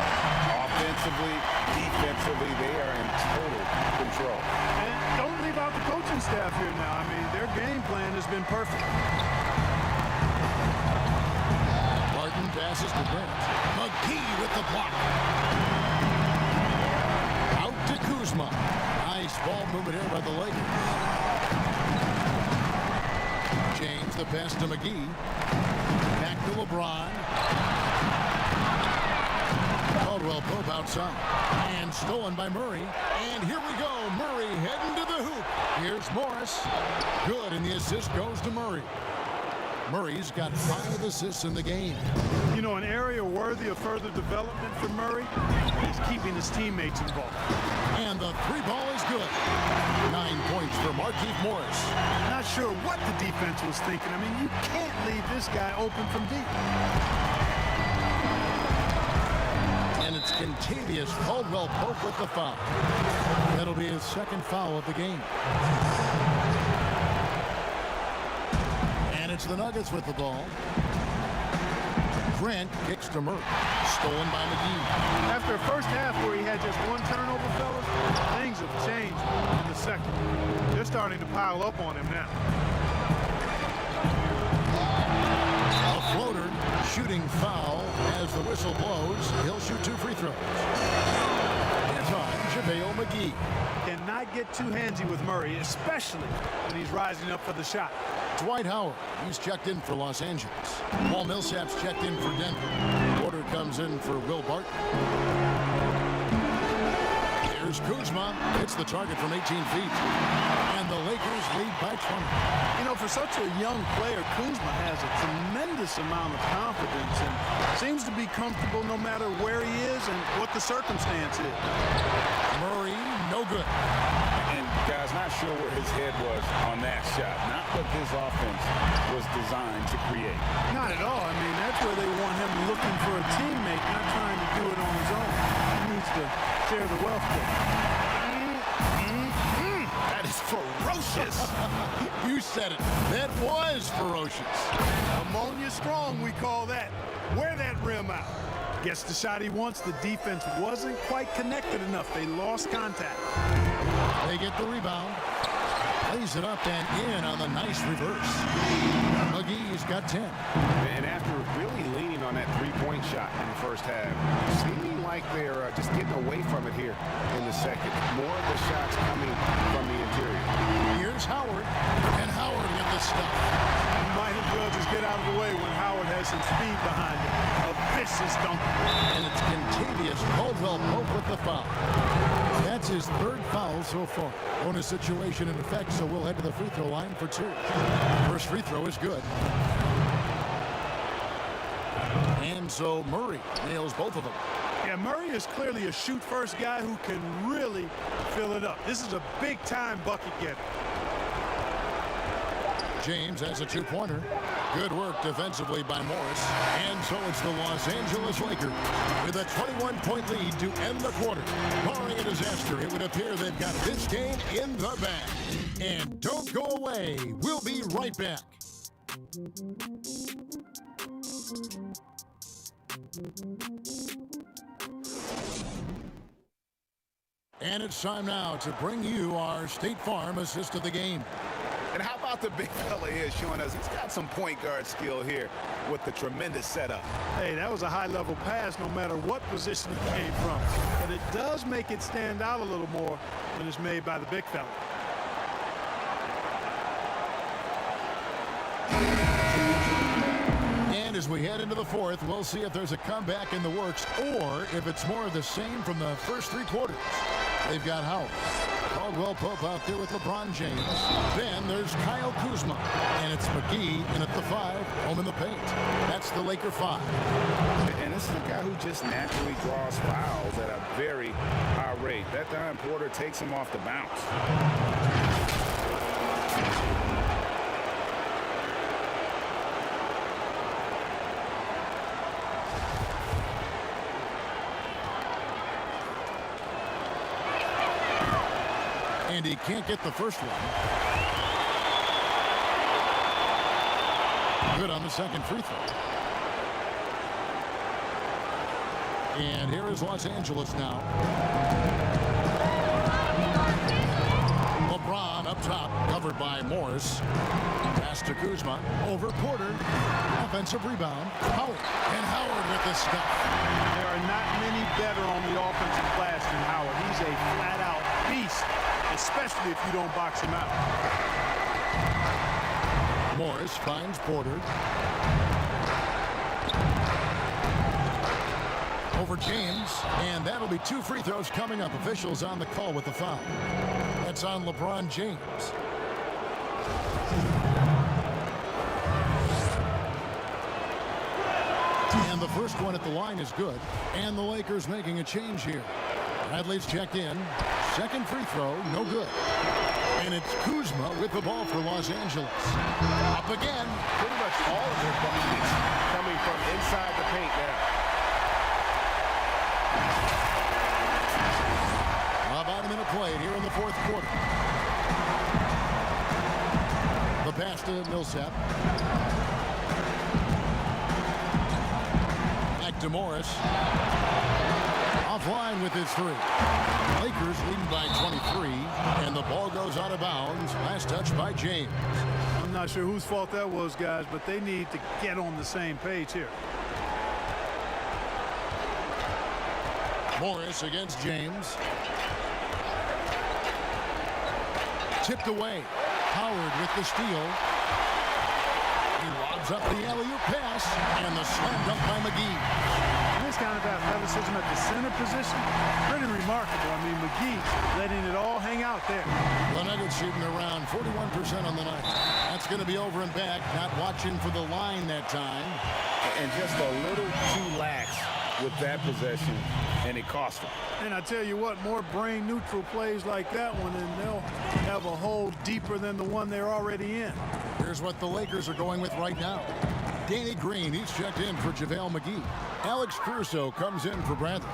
Offensively, defensively, they are in total control. And don't leave out the coaching staff here now. I mean, their game plan has been perfect. Passes to Grant. McGee with the block. Out to Kuzma. Nice ball movement here by the Lakers. James the pass to McGee. Back to LeBron. Caldwell Pope outside. And stolen by Murray. And here we go. Murray heading to the hoop. Here's Morris. Good, and the assist goes to Murray. Murray's got 5 assists in the game. You know, an area worthy of further development for Murray is keeping his teammates involved. And the 3 ball is good. 9 points for Markieff Morris. Not sure what the defense was thinking. I mean, you can't leave this guy open from deep. And it's Contavious Caldwell Pope with the foul. That'll be his second foul of the game. And it's the Nuggets with the ball. Grant kicks to Murray. Stolen by McGee. After a first half where he had just one turnover, fellas, things have changed in the second. They're starting to pile up on him now. A floater, shooting foul as the whistle blows. He'll shoot 2 free throws. It's on JaVale McGee. Cannot get too handsy with Murray, especially when he's rising up for the shot. Dwight Howard, he's checked in for Los Angeles. Paul Millsap's checked in for Denver. Porter comes in for Will Barton. Here's Kuzma. Hits the target from 18 feet. And the Lakers lead by 20. You know, for such a young player, Kuzma has a tremendous amount of confidence and seems to be comfortable no matter where he is and what the circumstance is. Murray, no good. And guys, not sure where his head was on that shot. Not what this offense was designed to create. Not at all. I mean, that's where they want him looking for a teammate, not trying to do it on his own. He needs to share the wealth there. That is ferocious. You said it. That was ferocious. Ammonia strong, we call that. Wear that rim out. Gets the shot he wants. The defense wasn't quite connected enough. They lost contact. They get the rebound. Plays it up and in on the nice reverse. McGee's got 10. And after really leaning on that three-point shot in the first half, seeming like they're just getting away from it here in the second. More of the shots coming from the interior. Here's Howard, and Howard with the stuff. You might as well just get out of the way when Howard has some speed behind him. A vicious dunk. And it's Contavious Caldwell Pope with the foul. That's his third foul so far. Bonus situation in effect, so we'll head to the free throw line for 2. First free throw is good. And so Murray nails both of them. Yeah, Murray is clearly a shoot-first guy who can really fill it up. This is a big-time bucket getter. James has a 2-pointer. Good work defensively by Morris. And so it's the Los Angeles Lakers with a 21-point lead to end the quarter. Barring a disaster, it would appear they've got this game in the bag. And don't go away. We'll be right back. And it's time now to bring you our State Farm assist of the game. And how about the big fella here showing us he's got some point guard skill here with the tremendous setup. Hey, that was a high-level pass no matter what position it came from. But it does make it stand out a little more when it's made by the big fella. And as we head into the fourth, we'll see if there's a comeback in the works or if it's more of the same from the first 3 quarters. They've got Howard. Caldwell Pope out there with LeBron James. Then there's Kyle Kuzma. And it's McGee in at the 5, home in the paint. That's the Laker 5. And this is a guy who just naturally draws fouls at a very high rate. That time Porter takes him off the bounce. And he can't get the first one. Good on the second free throw. And here is Los Angeles now. LeBron up top, covered by Morris. Pass to Kuzma, over Porter. Offensive rebound, Howard. And Howard with the stuff. There are not many better on the offensive glass than Howard. He's a flat-out beast, especially if you don't box him out. Morris finds Porter. Over James, and that'll be 2 free throws coming up. Officials on the call with the foul. That's on LeBron James. And the first one at the line is good. And the Lakers making a change here. Bradley's checked in. Second free throw, no good. And it's Kuzma with the ball for Los Angeles. Up again. Pretty much all of their buckets coming from inside the paint now. About a minute played here in the fourth quarter. The pass to Millsap. Back to Morris. Offline with his three. Lakers leading by 23, and the ball goes out of bounds. Last touch by James. I'm not sure whose fault that was, guys, but they need to get on the same page here. Morris against James. Tipped away. Howard with the steal. He lobs up the alley-oop pass, and the slam dunk by McGee. This kind of athleticism at the center position, pretty remarkable. I mean, McGee letting it all hang out there. The Nuggets shooting around 41% on the night. That's going to be over and back. Not watching for the line that time. And just a little too lax with that possession, and it cost them. And I tell you what, more brain-neutral plays like that one, and they'll have a hole deeper than the one they're already in. Here's what the Lakers are going with right now. Danny Green, he's checked in for JaVale McGee. Alex Caruso comes in for Bradley.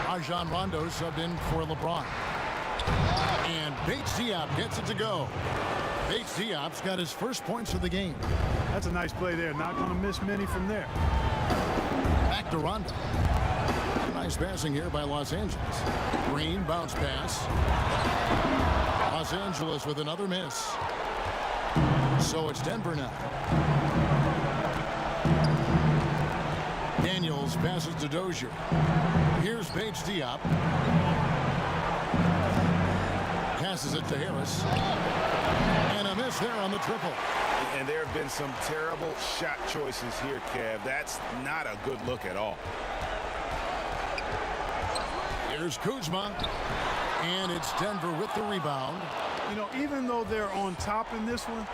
Rajon Rondo subbed in for LeBron. And Bates Diop gets it to go. Bates Diop's got his first points of the game. That's a nice play there. Not going to miss many from there. Back to Rondo. Nice passing here by Los Angeles. Green bounce pass. Los Angeles with another miss. So it's Denver now. Daniels passes to Dozier. Here's Bates Diop. Passes it to Harris. And a miss there on the triple. And there have been some terrible shot choices here, Kev. That's not a good look at all. Here's Kuzma. And it's Denver with the rebound. You know, even though they're on top in this one,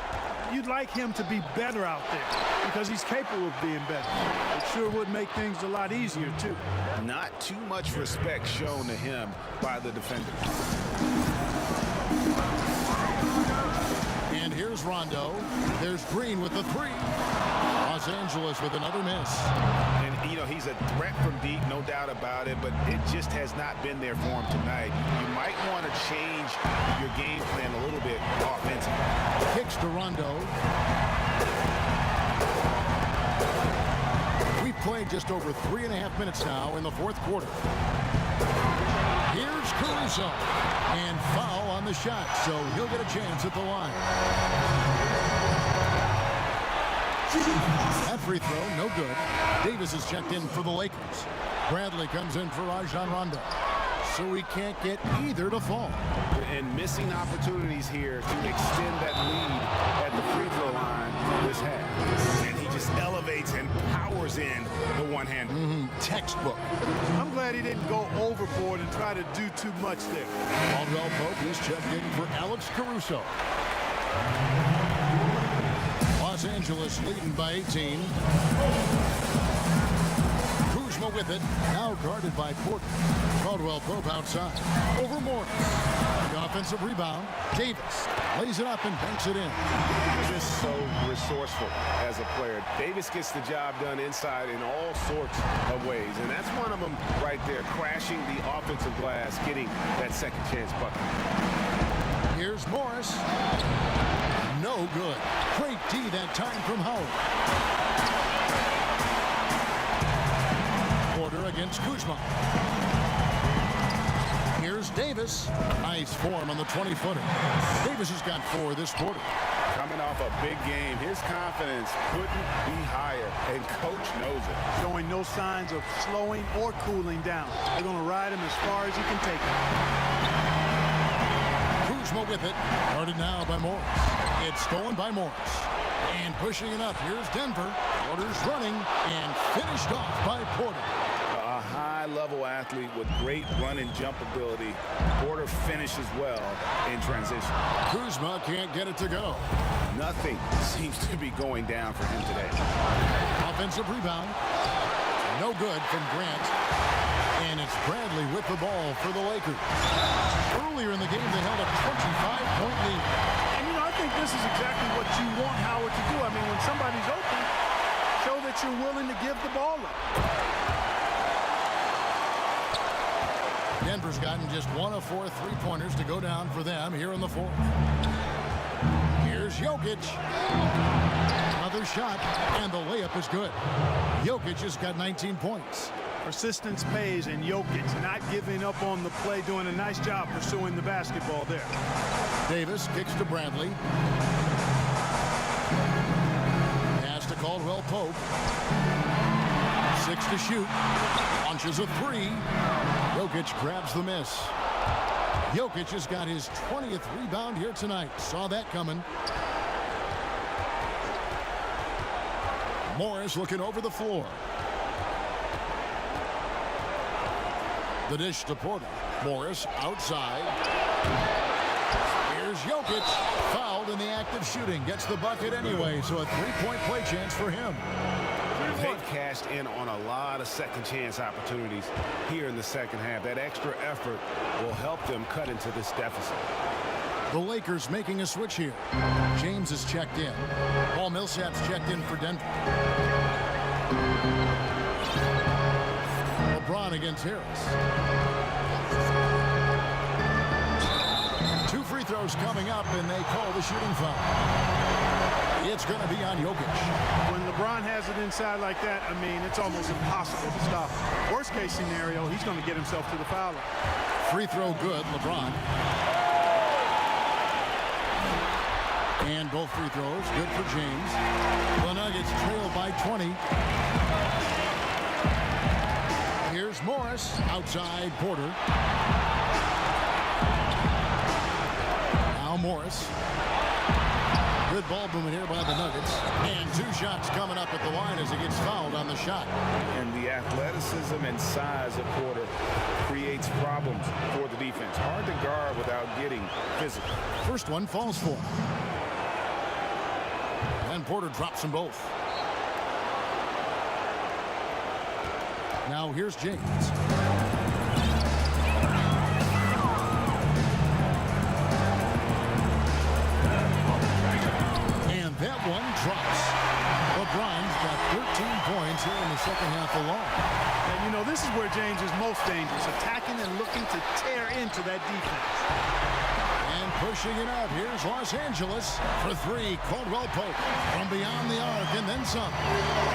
you'd like him to be better out there because he's capable of being better. It sure would make things a lot easier, too. Not too much respect shown to him by the defender. And here's Rondo. There's Green with the three. Los Angeles with another miss. And, you know, he's a threat from deep, no doubt about it, but it just has not been there for him tonight. You might want to change your game plan a little bit offensively. Kicks to Rondo. We've played just over 3.5 minutes now in the fourth quarter. Here's Caruso. And foul on the shot, so he'll get a chance at the line. That free throw, no good. Davis is checked in for the Lakers. Bradley comes in for Rajon Rondo. So he can't get either to fall. And missing opportunities here to extend that lead at the free throw line this half. And he just elevates and powers in the one-hander. Textbook. I'm glad he didn't go overboard and try to do too much there. Caldwell Pope is checked in for Alex Caruso. Los Angeles leading by 18. Kuzma with it. Now guarded by Porter. Caldwell Pope outside. Over Morris. The offensive rebound. Davis lays it up and banks it in. Just so resourceful as a player. Davis gets the job done inside in all sorts of ways. And that's one of them right there. Crashing the offensive glass. Getting that second chance bucket. Here's Morris. No good. Great D that time from Howard. Porter against Kuzma. Here's Davis. Nice form on the 20-footer. Davis has got 4 this quarter. Coming off a big game, his confidence couldn't be higher, and coach knows it. Showing no signs of slowing or cooling down. They're going to ride him as far as he can take him. Kuzma with it. Guarded now by Morris. It's stolen by Morris. And pushing it up. Here's Denver. Porter's running and finished off by Porter. A high-level athlete with great run and jump ability. Porter finishes well in transition. Kuzma can't get it to go. Nothing seems to be going down for him today. Offensive rebound. No good from Grant. And it's Bradley with the ball for the Lakers. Earlier in the game, they held a 25-point lead. And, you know, I think this is exactly what you want Howard to do. I mean, when somebody's open, show that you're willing to give the ball up. Denver's gotten just 1 of 4 3-pointers to go down for them here in the fourth. Here's Jokic. Another shot, and the layup is good. Jokic has got 19 points. Persistence pays, and Jokic not giving up on the play, doing a nice job pursuing the basketball there. Davis kicks to Bradley. Pass to Caldwell Pope. 6 to shoot. Launches a 3. Jokic grabs the miss. Jokic has got his 20th rebound here tonight. Saw that coming. Morris looking over the floor. The dish to Porter. Morris outside. Here's Jokic. Fouled in the act of shooting. Gets the bucket anyway, so a 3-point play chance for him. They've cashed in on a lot of second chance opportunities here in the second half. That extra effort will help them cut into this deficit. The Lakers making a switch here. James is checked in. Paul Millsap's checked in for Denver. LeBron against Harris. 2 free throws coming up, and they call the shooting foul. It's going to be on Jokic. When LeBron has it inside like that, I mean, it's almost impossible to stop him. Worst case scenario, he's going to get himself to the foul line. Free throw good, LeBron. And both free throws good for James. The Nuggets trail by 20. Here's Morris outside Porter. Now Morris. Good ball movement here by the Nuggets. And 2 shots coming up at the line as he gets fouled on the shot. And the athleticism and size of Porter creates problems for the defense. Hard to guard without getting physical. First one falls for him. And Porter drops them both. Now here's James. And that one drops. LeBron's got 13 points here in the second half alone. And, you know, this is where James is most dangerous, attacking and looking to tear into that defense. And pushing it out, here's Los Angeles for 3. Caldwell Pope from beyond the arc and then some.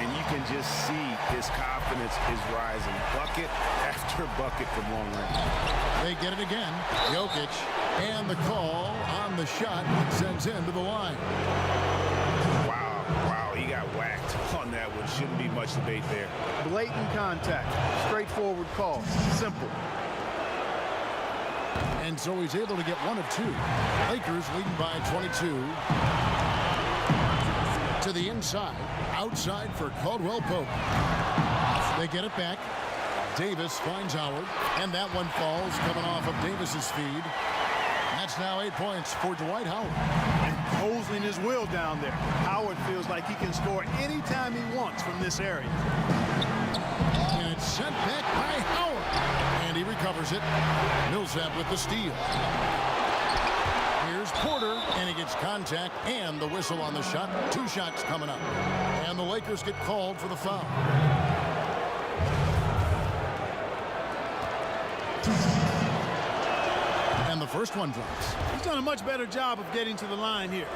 And you can just see his confidence is rising. Bucket after bucket from long range. They get it again. Jokic. And the call on the shot sends him to the line. Wow, he got whacked on that one. Shouldn't be much debate there. Blatant contact. Straightforward call. Simple. And so he's able to get 1 of 2. Lakers leading by 22. To the inside. Outside for Caldwell Pope. They get it back. Davis finds Howard. And that one falls coming off of Davis's feed. That's now 8 points for Dwight Howard. Imposing his will down there. Howard feels like he can score anytime he wants from this area. And it's sent back by Howard. And he recovers it. Millsap with the steal. Here's Porter, and he gets contact and the whistle on the shot. 2 shots coming up. And the Lakers get called for the foul. And the first one drops. He's done a much better job of getting to the line here.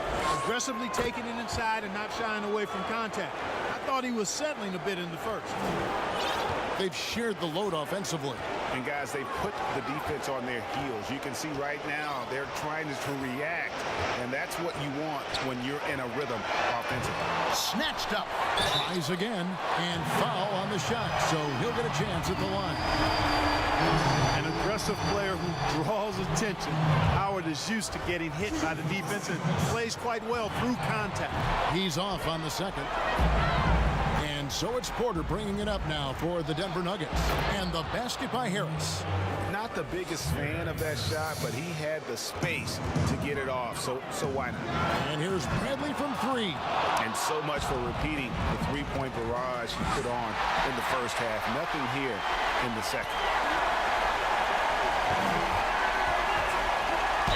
Aggressively taking it inside and not shying away from contact. I thought he was settling a bit in the first. They've shared the load offensively. And guys, they put the defense on their heels. You can see right now they're trying to react, and that's what you want when you're in a rhythm offensively. Snatched up. Tries again, and foul on the shot, so he'll get a chance at the line. An aggressive player who draws attention. Howard is used to getting hit by the defense and plays quite well through contact. He's off on the second. And so it's Porter bringing it up now for the Denver Nuggets. And the basket by Harris. Not the biggest fan of that shot, but he had the space to get it off, so why not? And here's Bradley from 3. And so much for repeating the three-point barrage he put on in the first half. Nothing here in the second.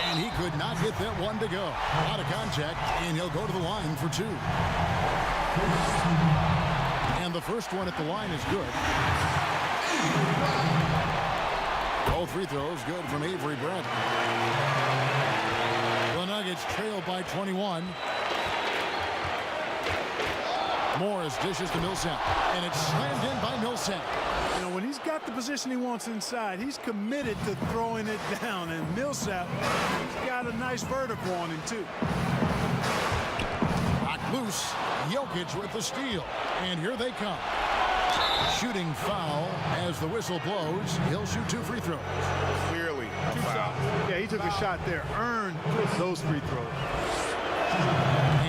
And he could not get that one to go. Out of contact, and he'll go to the line for two. And the first one at the line is good. All free throws good from Avery Brent. The Nuggets trail by 21. Morris dishes to Millsap, and it's slammed in by Millsap. You know, when he's got the position he wants inside, he's committed to throwing it down. And Millsap, he's got a nice vertical on him, too. Knocked loose. Jokic with the steal. And here they come. Shooting foul as the whistle blows. He'll shoot two free throws. Clearly a foul. Yeah, he took a shot there. Earned those free throws.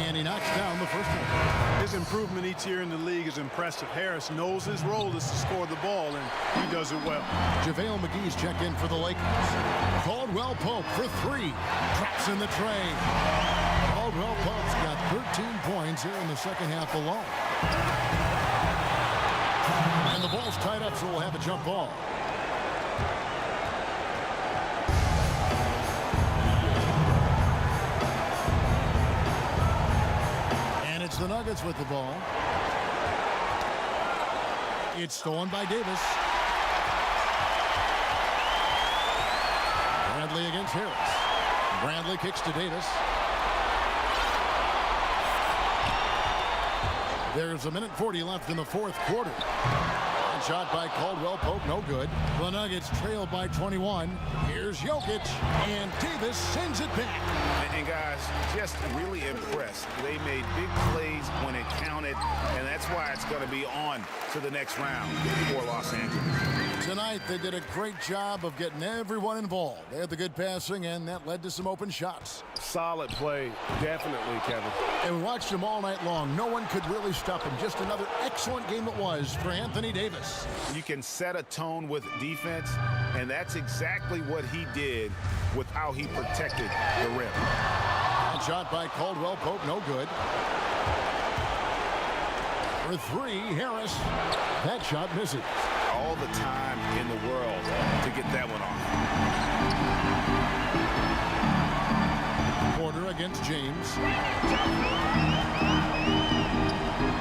And he knocks down the first one. His improvement each year in the league is impressive. Harris knows his role is to score the ball, and he does it well. JaVale McGee's checked in for the Lakers. Caldwell Pope for three. Traps in the tray. Caldwell Pope's got 13 points here in the second half alone. And the ball's tied up, so we'll have a jump ball. And it's the Nuggets with the ball. It's stolen by Davis. Bradley against Harris. Bradley kicks to Davis. There's a minute 40 left in the fourth quarter. And shot by Caldwell Pope, no good. The Nuggets trail by 21. Here's Jokic, and Davis sends it back. And guys, just really impressed. They made big plays when it counted, and that's why it's going to be on to the next round for Los Angeles. Tonight, they did a great job of getting everyone involved. They had the good passing, and that led to some open shots. Solid play, definitely, Kevin. And we watched him all night long. No one could really stop him. Just another excellent game it was for Anthony Davis. You can set a tone with defense, and that's exactly what he did with how he protected the rim. And shot by Caldwell Pope, no good. For three, Harris. That shot misses. All the time in the world to get that one off. Porter against James.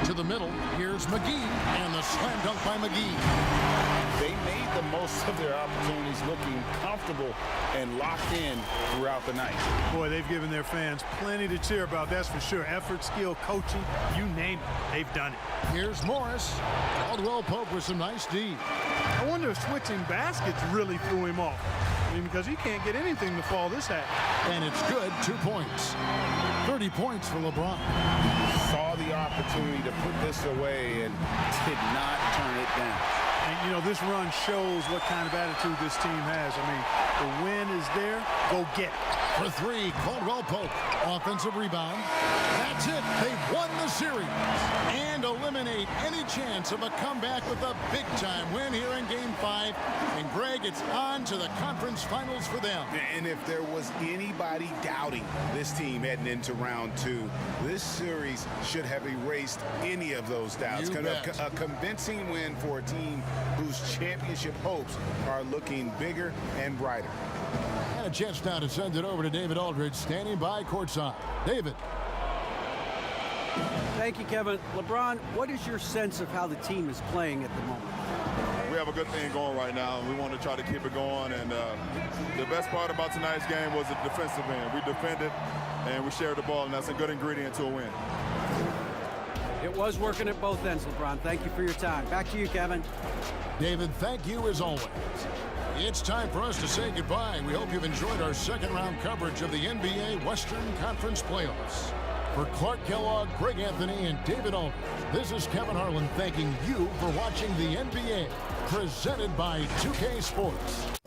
To the middle, here's McGee, and the slam dunk by McGee. They made the most of their opportunities, looking comfortable and locked in throughout the night. Boy, they've given their fans plenty to cheer about, that's for sure. Effort, skill, coaching, you name it, they've done it. Here's Morris. Caldwell Pope with some nice D. I wonder if switching baskets really threw him off. I mean, because he can't get anything to fall this half. And it's good, 2 points. 30 points for LeBron. Saw the opportunity to put this away and did not turn it down. And, you know, this run shows what kind of attitude this team has. I mean, the win is there, go get it. For three, Caldwell Pope. Offensive rebound. That's it. They've won the series and eliminate any chance of a comeback with a big-time win here in Game 5. And, Greg, it's on to the conference finals for them. And if there was anybody doubting this team heading into round 2, this series should have erased any of those doubts. A convincing win for a team whose championship hopes are looking bigger and brighter. And a chance now to send it over to David Aldridge, standing by courtside. David. Thank you, Kevin. LeBron, what is your sense of how the team is playing at the moment? We have a good thing going right now, and we want to try to keep it going. And the best part about tonight's game was the defensive end. We defended, and we shared the ball, and that's a good ingredient to a win. It was working at both ends, LeBron. Thank you for your time. Back to you, Kevin. David, thank you as always. It's time for us to say goodbye. We hope you've enjoyed our second-round coverage of the NBA Western Conference Playoffs. For Clark Kellogg, Greg Anthony, and David Aldridge, this is Kevin Harlan thanking you for watching the NBA, presented by 2K Sports.